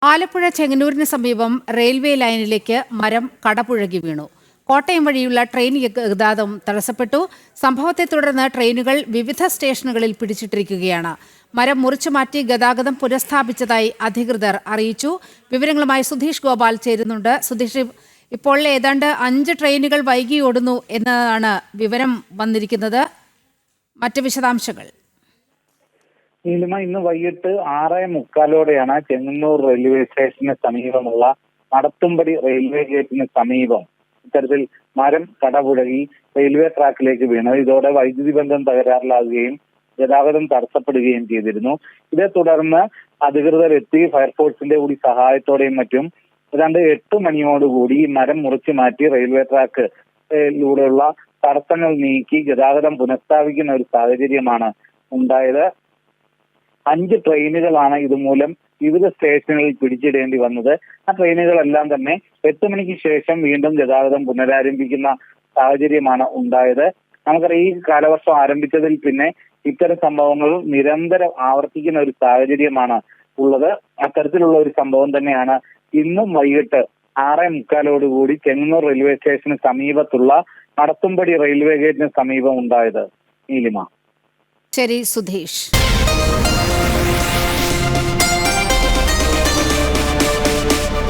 ആലപ്പുഴ ചെങ്ങന്നൂരിന് സമീപം റെയിൽവേ ലൈനിലേക്ക് മരം കടപുഴകി വീണു. കോട്ടയം വഴിയുള്ള ട്രെയിൻ ഗതാഗതം തടസ്സപ്പെട്ടു. സംഭവത്തെ തുടർന്ന് ട്രെയിനുകൾ വിവിധ സ്റ്റേഷനുകളിൽ പിടിച്ചിട്ടിരിക്കുകയാണ്. മരം മുറിച്ചു മാറ്റി ഗതാഗതം പുനഃസ്ഥാപിച്ചതായി അധികൃതർ അറിയിച്ചു. വിവരങ്ങളുമായി സുധീഷ് ഗോപാൽ ചേരുന്നുണ്ട്. സുധീഷ്, ഇപ്പോൾ ഏതാണ്ട് 5 ട്രെയിനുകൾ വൈകി ഓടുന്നു എന്നതാണ് വിവരം വന്നിരിക്കുന്നത്. മറ്റ് വിശദാംശങ്ങൾ. നീലിമ, ഇന്ന് വൈകിട്ട് 6:45 ചെങ്ങന്നൂർ റെയിൽവേ സ്റ്റേഷന് സമീപമുള്ള നടത്തുംപടി റെയിൽവേ ഗേറ്റിന് സമീപം ഇത്തരത്തിൽ മരം കടപുഴകി റെയിൽവേ ട്രാക്കിലേക്ക് വീണത്. ഇതോടെ വൈദ്യുതി ബന്ധം തകരാറിലാകുകയും ഗതാഗതം തടസ്സപ്പെടുകയും ചെയ്തിരുന്നു. ഇതേ തുടർന്ന് അധികൃതർ എത്തി ഫയർഫോഴ്സിന്റെ കൂടി സഹായത്തോടെയും മറ്റും ഏതാണ്ട് 8 മണിയോടുകൂടി മരം മുറിച്ചു മാറ്റി റെയിൽവേ ട്രാക്കിലൂടെയുള്ള തടസ്സങ്ങൾ നീക്കി ഗതാഗതം പുനഃസ്ഥാപിക്കുന്ന ഒരു സാഹചര്യമാണ് ഉണ്ടായത്. 5 ട്രെയിനുകളാണ് ഇതുമൂലം വിവിധ സ്റ്റേഷനുകളിൽ പിടിച്ചിടേണ്ടി വന്നത്. ആ ട്രെയിനുകളെല്ലാം തന്നെ 8 മണിക്ക് ശേഷം വീണ്ടും ഗതാഗതം പുനരാരംഭിക്കുന്ന സാഹചര്യമാണ് ഉണ്ടായത്. നമുക്കറിയാം, ഈ കാലവർഷം ആരംഭിച്ചതിൽ പിന്നെ ഇത്തരം സംഭവങ്ങൾ നിരന്തരം ആവർത്തിക്കുന്ന ഒരു സാഹചര്യമാണ് ഉള്ളത്. അത്തരത്തിലുള്ള ഒരു സംഭവം തന്നെയാണ് ഇന്നും വൈകിട്ട് 6:45 ചെങ്ങന്നൂർ റെയിൽവേ സ്റ്റേഷന് സമീപത്തുള്ള നടത്തുംപടി റെയിൽവേ ഗേറ്റിന് സമീപം ഉണ്ടായത്. നീലിമ. ശരി സുധീഷ്.